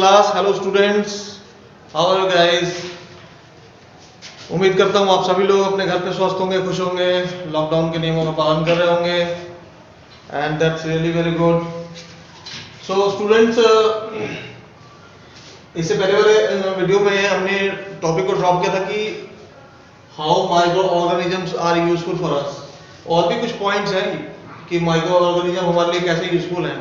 Class. Hello students, how are you guys. उम्मीद करता हूँ आप सभी लोग अपने घर पे स्वस्थ होंगे, खुश होंगे, लॉकडाउन के नियमों का पालन कर रहे होंगे and that's really very good. So students, इससे पहले वाले वीडियो में हमने टॉपिक को ड्रॉप किया था कि how microorganisms are useful for us. और भी कुछ पॉइंट्स हैं कि माइक्रो ऑर्गेनिज्म हमारे लिए कैसे यूजफुल हैं,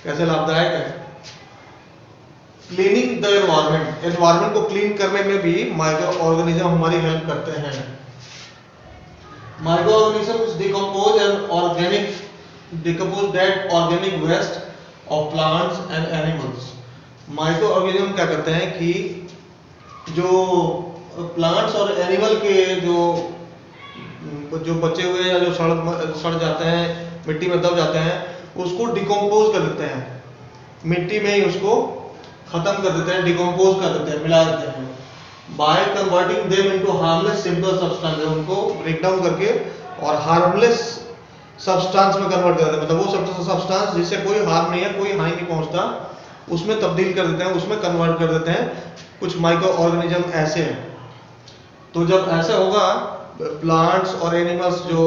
कैसे लाभदायक है। क्लीनिंग द एनवायरनमेंट, एनवायरनमेंट को क्लीन करने में भी माइक्रो ऑर्गेनिज्म हमारी हेल्प करते हैं। Microorganisms decompose and organic decompose that organic waste of plants and animals. Microorganism क्या करते हैं कि जो प्लांट्स और एनिमल के जो बचे हुए या जो सड़ जाते हैं, मिट्टी में दब जाते हैं, उसको डिकम्पोज कर देते हैं, मिट्टी में ही उसको खत्म कर देते हैं, डिकम्पोज कर देते हैं, मिला देते हैं। By converting them into harmless simple substance, उनको ब्रेक डाउन करके और हार्मलेस सब्सटेंस में कन्वर्ट कर देते हैं, मतलब वो सब्सटेंस जिससे कोई हार्म नहीं है, कोई हानि नहीं पहुंचता, उसमें तब्दील कर देते हैं, उसमें कन्वर्ट कर देते हैं। कुछ माइक्रो ऑर्गेनिज्म ऐसे हैं। तो जब ऐसा होगा, प्लांट्स और एनिमल्स जो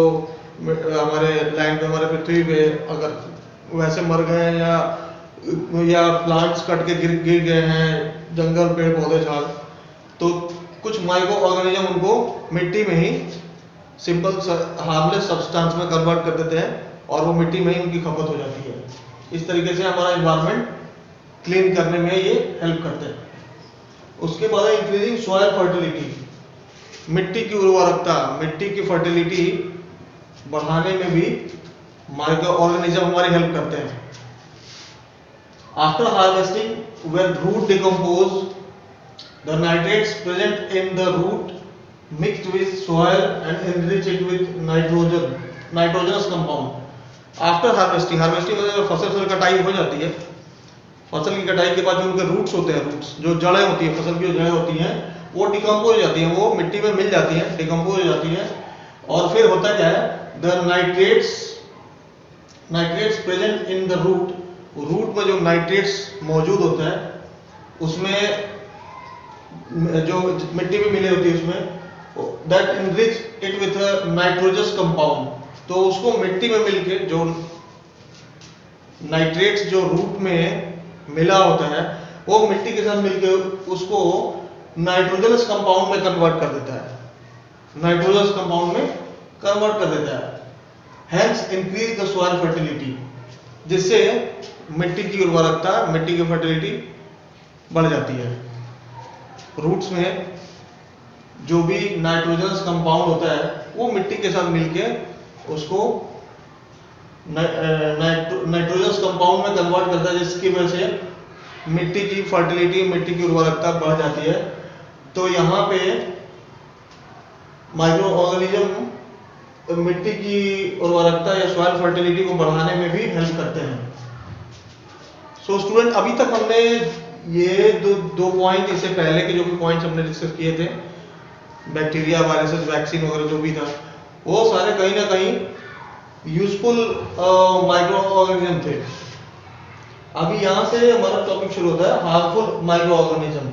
हमारे लैंड पे, हमारे पृथ्वी पे अगर वैसे मर गए हैं या प्लांट्स कट के गिर गए हैं, जंगल पेड़ पौधे झाड़, तो कुछ माइक्रो ऑर्गेनिज्म उनको मिट्टी में ही सिंपल हार्मलेस सब्सटेंस में कन्वर्ट कर देते हैं और वो मिट्टी में ही उनकी खपत हो जाती है। इस तरीके से हमारा एनवायरनमेंट क्लीन करने में ये हेल्प करते हैं। उसके बाद इंक्रीजिंग सॉइल फर्टिलिटी, मिट्टी की उर्वरकता, मिट्टी की फर्टिलिटी बढ़ाने में भी माइक्रो ऑर्गेनिज्म हमारी हेल्प करते हैं। After harvesting, when root decompose, the nitrates present in the root mixed with soil and enrich it with nitrogenous compound. After harvesting, harvesting मतलब फसल की कटाई हो जाती है, फसल की कटाई के बाद जो उनके रूट्स होते हैं, रूट्स जो जड़ें होती हैं, फसल की जो जड़ें होती हैं, वो डिकम्पोज हो जाती हैं, वो मिट्टी में मिल जाती हैं, डिकम्पोज हो जाती हैं। और फिर होता क्या है, the nitrates present in the root, root में जो नाइट्रेट्स मौजूद होता है, उसमें जो मिट्टी में मिले होती है, उसमें that enrich it with nitrogenous compound, तो उसको मिट्टी में मिलके जो नाइट्रेट्स जो रूट में मिला होता है, वो मिट्टी के साथ मिलके उसको नाइट्रोजनस कंपाउंड में कन्वर्ट कर देता है, नाइट्रोजनस कंपाउंड में कन्वर्ट कर देता है। Hence increase the soil fertility, जिससे मिट्टी की उर्वरकता, मिट्टी की फर्टिलिटी बढ़ जाती है। रूट्स में जो भी नाइट्रोजनस कंपाउंड होता है, वो मिट्टी के साथ मिलके उसको नाइट्रोजनस कंपाउंड में कन्वर्ट करता है, जिसकी वजह से मिट्टी की फर्टिलिटी, मिट्टी की उर्वरकता बढ़ जाती है। तो यहाँ पे माइक्रो ऑर्गेनिज्म मिट्टी की उर्वरकता या सॉइल फर्टिलिटी को बढ़ाने में भी हेल्प करते हैं। सो स्टूडेंट, अभी तक हमने ये दो पॉइंट, इससे पहले के जो भी पॉइंट्स हमने डिस्कस किए थे, बैक्टीरिया, वायरसेस, वैक्सीन वगैरह जो भी था, वो सारे कहीं ना कहीं यूजफुल माइक्रो ऑर्गेनिज्म थे। अभी यहाँ से हमारा टॉपिक शुरू होता है हार्मफुल माइक्रो ऑर्गेनिज्म।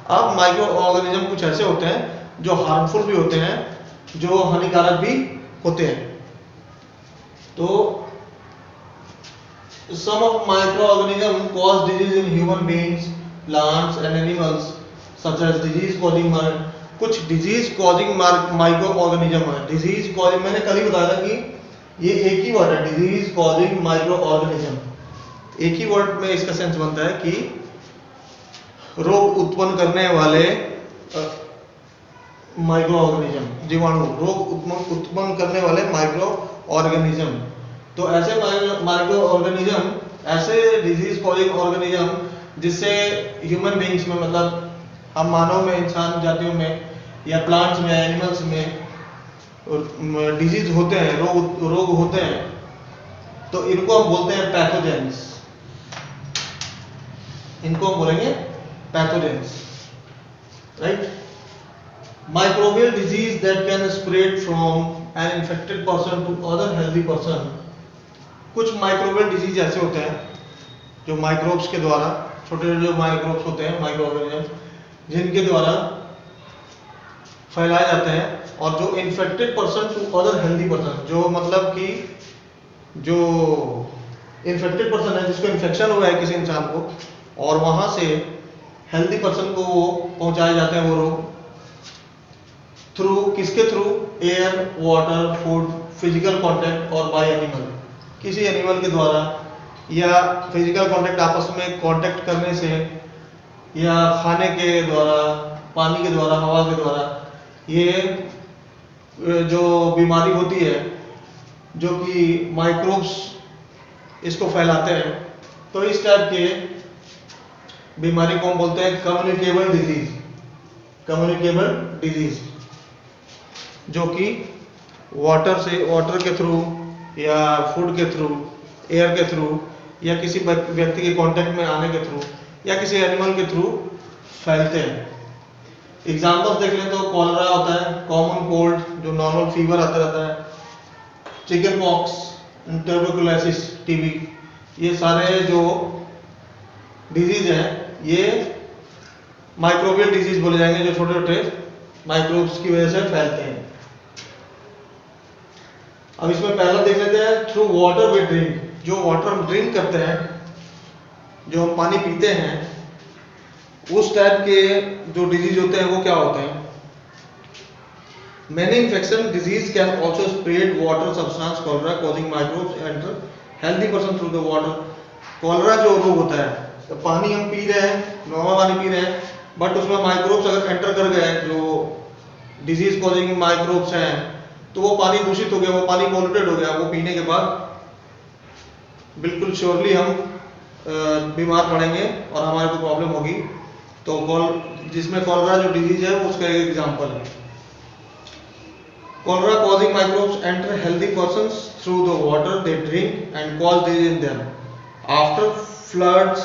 अब माइक्रो ऑर्गेनिज्म कुछ ऐसे होते हैं जो हार्मफुल भी होते हैं, जो हानिकारक भी होते हैं। तो some of microorganisms cause disease in human beings, plants and animals, such as disease causing कुछ डिजीज कॉजिंग माइक्रो ऑर्गेनिज्म है। डिजीज कॉजिंग, मैंने कल ही बताया था कि ये एक ही वर्ड है, डिजीज कॉजिंग माइक्रो ऑर्गेनिज्म। एक ही वर्ड में इसका सेंस बनता है कि रोग उत्पन्न करने वाले माइक्रो ऑर्गेनिज्म, जीवाणु, रोग उत्पन्न करने वाले माइक्रो ऑर्गेनिज्म। तो ऐसे माइक्रो ऑर्गेनिज्म, ऐसे डिजीज कॉजिंग ऑर्गेनिज्म जिससे ह्यूमन बीइंग्स में, मतलब हम मानव में, इंसान जातियों में या प्लांट्स में, एनिमल्स में डिजीज होते हैं, रोग होते हैं, तो इनको हम बोलते हैं पैथोजेंस। इनको हम बोलेंगे pathogens, right. Microbial disease that can spread from an infected person to other healthy person। कुछ माइक्रोबियल डिजीज ऐसे होते हैं जो माइक्रोब्स के द्वारा छोटे जो माइक्रोब्स होते हैं, माइक्रो ऑर्गेनिज्म, जिनके द्वारा फैलाए जाते हैं। और जो infected person to other healthy person, जो मतलब कि जो इन्फेक्टेड पर्सन है, जिसको इन्फेक्शन हुआ है किसी इंसान को, और वहां से हेल्दी पर्सन को वो पहुंचाए जाते हैं वो रोग, थ्रू किसके through? Air, water, food, physical contact और बाय एनिमल, किसी एनिमल के द्वारा या फिजिकल कांटेक्ट, आपस में कांटेक्ट करने से, या खाने के द्वारा, पानी के द्वारा, हवा के द्वारा, ये जो बीमारी होती है, जो कि माइक्रोब्स इसको फैलाते हैं। तो इस टाइप के बीमारी को हम बोलते हैं कम्युनिकेबल डिजीज। कम्युनिकेबल डिजीज जो कि वाटर के थ्रू या फूड के थ्रू, एयर के थ्रू, या किसी व्यक्ति के कांटेक्ट में आने के थ्रू, या किसी एनिमल के थ्रू फैलते हैं। एग्जाम्पल्स देख लें तो कॉलरा होता है, कॉमन कोल्ड जो नॉर्मल फीवर आता रहता है, चिकन पॉक्स, ट्यूबरकुलोसिस, टीबी, ये सारे जो डिजीज हैं ये माइक्रोबियल डिजीज बोले जाएंगे, जो छोटे छोटे माइक्रोब्स की वजह से फैलते हैं। अब इसमें पहला देख लेते हैं थ्रू वाटर वी ड्रिंक। जो वाटर हम ड्रिंक करते हैं, जो हम पानी पीते हैं, उस टाइप के जो डिजीज होते हैं वो क्या होते हैं? Many infection disease can also spread water substance cholera causing microbes enter healthy person through the water। Cholera जो रोग होता है, तो पानी हम पी रहे हैं, नॉर्मल पानी पी रहे हैं, बट उसमें माइक्रोब्स अगर एंटर कर गए, जो डिजीज कॉजिंग माइक्रोब्स हैं, तो वो पानी दूषित हो गया, वो पानी पॉल्यूटेड हो गया, वो पीने के बाद बिल्कुल श्योरली हम बीमार पड़ेंगे और हमारे को प्रॉब्लम होगी। तो जिसमें कॉलरा जो डिजीज है उसका एक एग्जांपल है। Cholera causing microbes enter healthy persons through the water they drink and cause disease in them. After floods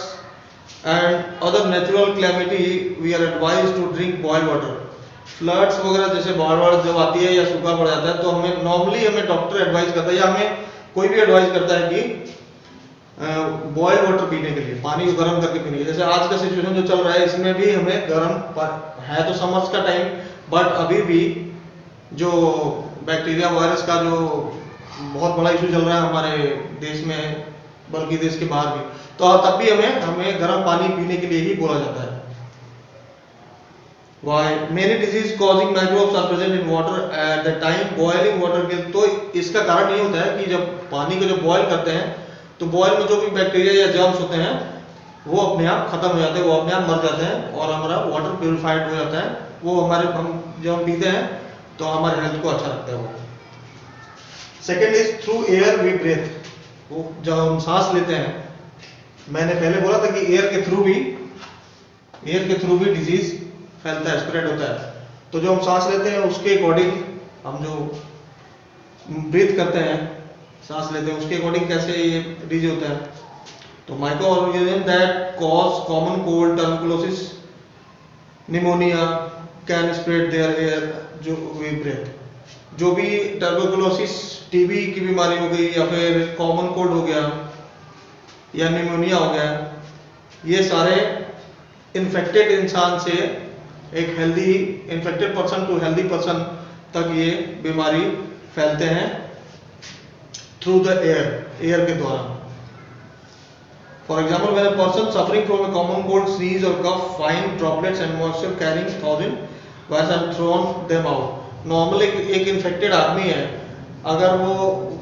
and other natural calamity, we are advised to drink boiled water। Floods वगैरह जैसे बाढ़ जब आती है या सूखा पड़ जाता है, तो हमें नॉर्मली डॉक्टर एडवाइस करता है, या हमें कोई भी एडवाइस करता है कि बॉइल्ड वाटर पीने के लिए, पानी को गर्म करके पीने के लिए। जैसे आज का सिचुएशन जो चल रहा है, इसमें भी हमें गर्म है, तो समर्स का टाइम, बट अभी भी जो बैक्टीरिया वायरस का जो बहुत बड़ा इशू चल रहा है हमारे देश में, बल्कि देश के बाहर भी, तो तब भी हमें गर्म पानी पीने के लिए ही बोला जाता है। Why? Many disease causing microbes are present in water at the time boiling water के, तो इसका कारण ये होता है कि जब पानी को जब बॉयल करते हैं, तो बॉयल में जो भी बैक्टीरिया या जर्म्स होते हैं वो अपने आप खत्म हो जाते हैं, वो अपने आप मर जाते हैं, और हमारा वाटर प्यूरिफाइड हो जाता है। वो जब हम पीते हैं तो हमारे हेल्थ को अच्छा रखता है वो। Second is through air we breathe. वो जब हम सांस लेते हैं, मैंने पहले बोला था कि एयर के थ्रू भी डिजीज फैलता है, स्प्रेड होता है। तो जो हम सांस लेते हैं उसके अकॉर्डिंग, हम जो ब्रीथ करते हैं, सांस लेते हैं, उसके अकॉर्डिंग कैसे ये डिजीज होता है। तो microorganism that cause common cold, tuberculosis, pneumonia can spread there air जो वी ब्रेथ। जो भी ट्यूबरकुलोसिस, टीबी की बीमारी हो गई, या फिर कॉमन कोल्ड हो गया, या निमोनिया हो गया, ये सारे इन्फेक्टेड इंसान से एक healthy infected person to healthy person तक ये बीमारी फैलते हैं थ्रू द एयर के द्वारा। For example, when a person suffering from a common cold sneeze और cough find droplets and moisture carrying 1000 virus and thrown them out. Normal एक infected आदमी है, अगर वो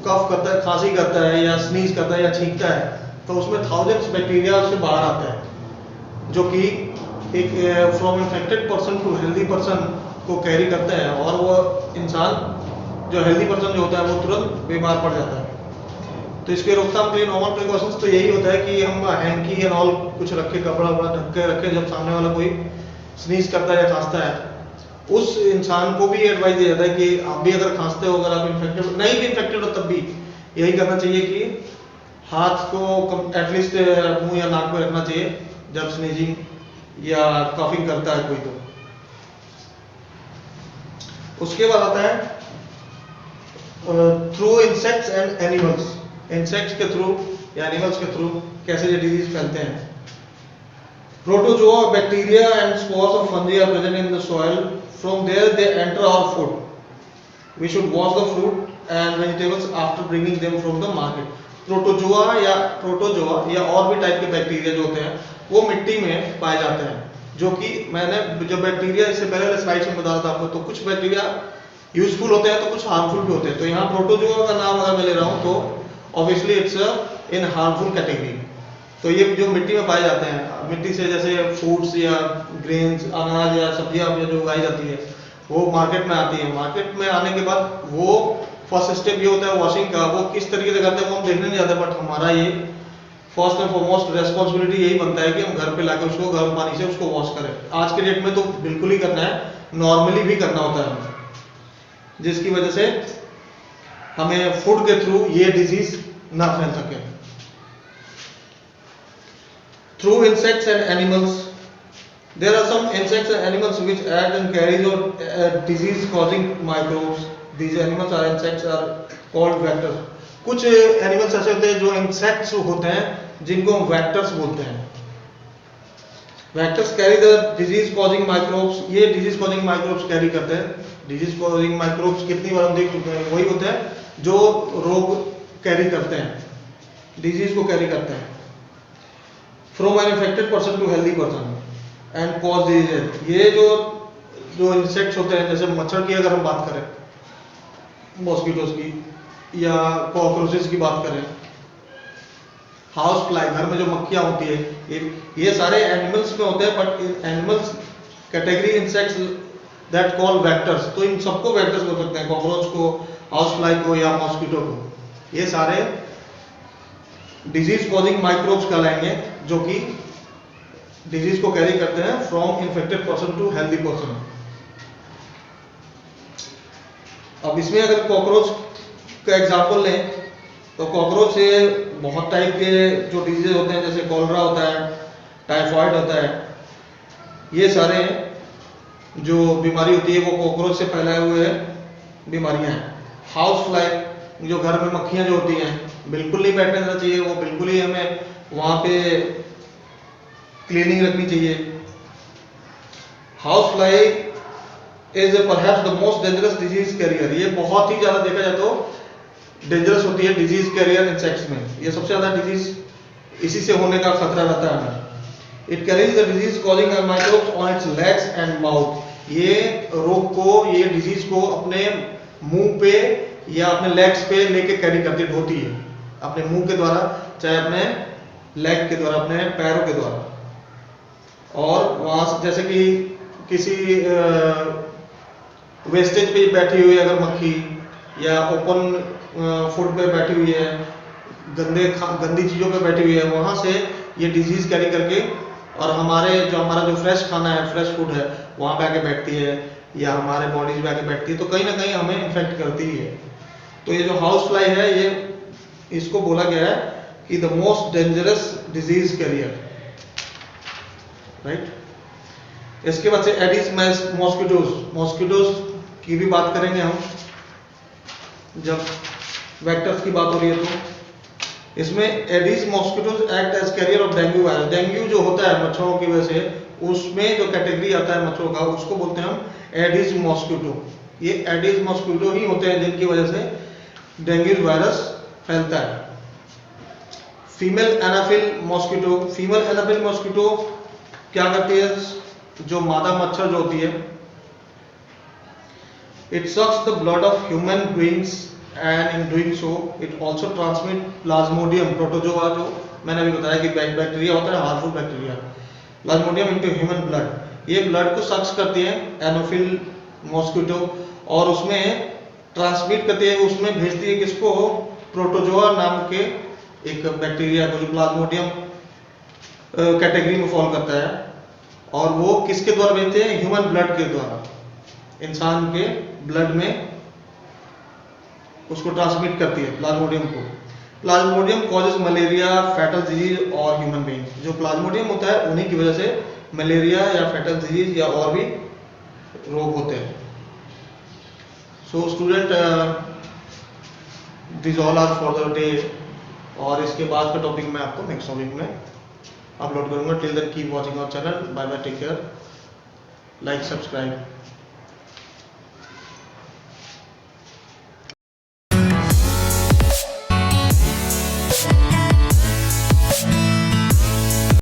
कफ करता है, खांसी करता है, या स्नीज करता है, या छींकता है, तो उसमें थाउजेंड्स बैक्टीरिया उससे बाहर आता है, जो कि एक from infected person to healthy person को कैरी करते हैं, और वो इंसान जो हेल्दी पर्सन जो होता है वो तुरंत बीमार पड़ जाता है। तो इसके रोकथाम के लिए नॉर्मल प्रिकॉशंस तो यही होता है कि हम हैंकी या ऑल कुछ रखे, कपड़ा वपड़ा ढक के रखे, जब सामने वाला कोई स्नीज करता है या खांसता है, उस इंसान को भी एडवाइस दिया जाता है कि आप भी अगर खांसते हो, अगर आप इन्फेक्टेड नहीं भी इन्फेक्टेड हो, तब भी यही करना चाहिए कि हाथ को एटलीस्ट मुंह या नाक पे रखना चाहिए जब स्नीजिंग या कफिंग करता है कोई। तो उसके बाद आता है through insects and animals. Insects के थ्रू या एनिमल्स के थ्रू कैसे ये डिजीज फैलते हैं। Protozoa, bacteria and spores of fungi are present in the soil. From there they enter our food. We should wash the fruit and vegetables after bringing them from the market. Protozoa या और भी type के bacteria जो होते हैं वो मिट्टी में पाए जाते हैं, जो कि मैंने जो बैक्टीरिया इससे पहले स्लाइड में बताया था आपको, तो कुछ बैक्टीरिया यूजफुल होते हैं तो कुछ हार्मफुल भी होते हैं। तो यहाँ प्रोटोजोआ का नाम अगर मैं ले रहा हूँ तो obviously it's in harmful category. तो ये जो मिट्टी में पाए जाते हैं, मिट्टी से जैसे फ्रूट्स या ग्रेन्स, अनाज या सब्जियां जो उगाई जाती है वो मार्केट में आती है। मार्केट में आने के बाद वो फर्स्ट स्टेप ये होता है वॉशिंग का। वो किस तरीके से करते हैं वो हम देखने नहीं जाते, बट हमारा ये फर्स्ट एंड फॉरमोस्ट रेस्पॉन्सिबिलिटी यही बनता है कि हम घर पे लाके उसको गर्म पानी से उसको वॉश करें। आज के डेट में तो बिल्कुल ही करना है, नॉर्मली भी करना होता है हमें, जिसकी वजह से हमें फूड के थ्रू ये डिजीज ना फैल सके। Through insects and animals, there are some insects and animals which act and carries on disease-causing microbes. These animals or insects are called vectors. कुछ एनिमल्स ऐसे होते हैं जो इंसेक्ट्स होते हैं जिनको हम वेक्टर्स बोलते हैं। Vectors carry the disease causing microbes. ये डिजीज कॉजिंग माइक्रोब्स कैरी करते हैं। डिजीज कॉजिंग माइक्रोब्स कितनी बार हम देख चुके हैं, वही होते हैं जो रोग कैरी करते हैं, डिजीज को कैरी करते हैं। From an infected person to healthy person and cause disease. ये जो इंसेक्ट्स होते हैं, जैसे मच्छर की अगर हम बात करें, मॉस्किटोज की या कॉकरोचेस की बात करें, हाउस फ्लाई, घर में जो मक्खियां होती है, ये सारे एनिमल्स में होते हैं, but animals category insects that call vectors. तो इन सबको वेक्टर्स बोल सकते हैं, कॉकरोच को, हाउस फ्लाई को या मॉस्किटो को। ये सारे डिजीज कॉजिंग माइक्रोब्स कहलाएंगे जो कि डिजीज को कैरी करते हैं from infected person to healthy person. अब इसमें अगर कॉकरोच का एग्जांपल लें तो कॉकरोच से बहुत टाइप के जो डिजीज होते हैं, जैसे कॉलरा होता है, टाइफाइड होता है, ये सारे जो बीमारी होती है वो कॉकरोच से फैलाए हुए बीमारियां हैं। हाउस फ्लाई, जो घर में मक्खियां जो होती हैं, बिल्कुल नहीं बैठने देना चाहिए, वो बिल्कुल ही हमें वहां पे क्लीनिंग रखनी चाहिए। House fly is perhaps the most dangerous disease carrier. ये बहुत ही ज्यादा देखा जाए तो डेंजरस होती है डिजीज कैरियर इंसेक्ट्स में। ये सबसे ज्यादा डिजीज इसी से होने का खतरा रहता है हमें। It carries the disease causing microbes on it's legs and mouth. ये रोग को, ये डिजीज को अपने मुंह पे या अपने लेग्स पे लेके कैरी करती, ढोती है अपने मुंह के द्वारा, चाहे अपने लेग के द्वारा, अपने पैरों के द्वारा। और वहां से जैसे कि किसी वेस्टेज पे बैठी हुई है अगर मक्खी, या ओपन फूड पे बैठी हुई है, गंदी चीजों पे बैठी हुई है, वहां से ये डिजीज कैरी करके और हमारा जो फ्रेश खाना है, फ्रेश फूड है, वहां पे आके बैठती है या हमारे बॉडीज में आके बैठती है, तो कहीं ना कहीं हमें इन्फेक्ट करती ही है। तो ये जो हाउस फ्लाई है, ये इसको बोला गया है कि the most dangerous disease carrier, right. इसके बाद से एडिस मॉस्किटोज की भी बात करेंगे हम, जब वेक्टर्स की बात हो रही है तो। इसमें Aedes mosquitoes act as carrier of dengue virus. Dengue जो होता है मच्छरों की वजह से, उसमें जो कैटेगरी आता है मच्छरों का, उसको बोलते हैं हम एडिस मॉस्किटो। ये एडिस मॉस्किटो ही होते हैं जिनकी वजह से डेंगू वायरस फैलता है। Female Anopheles mosquito. Female Anopheles mosquito क्या करती है, जो मादा मच्छर जो होती है, it sucks the blood of human beings and in doing so it also transmit plasmodium protozoa, जो मैंने अभी बताया कि बैक्टीरिया होता है, harmful bacteria, plasmodium into human blood। ये ब्लड को सक्स करती है एनाफिल मॉस्किटो, और उसमें ट्रांसमिट करती है, उसमें भेजती है किसको, प्रोटोजोआ नाम के एक बैक्टीरिया को, जो प्लाज्मोडियम कैटेगरी में फॉल करता है। और वो किसके द्वारा भेजते हैं, ह्यूमन ब्लड के द्वारा, इंसान के ब्लड में उसको ट्रांसमिट करती है प्लाज्मोडियम को। Plasmodium causes malaria, fatal disease और ह्यूमन बीइंग। जो प्लाज्मोडियम होता है उन्हीं की वजह से मलेरिया या फैटल डिजीज या और भी रोग होते हैं। So student, this all are for the day, और इसके बाद का टॉपिक मैं आपको नेक्स्ट टॉपिक में अपलोड करूंगा। Till then keep watching our channel. Bye bye, take care, like, subscribe.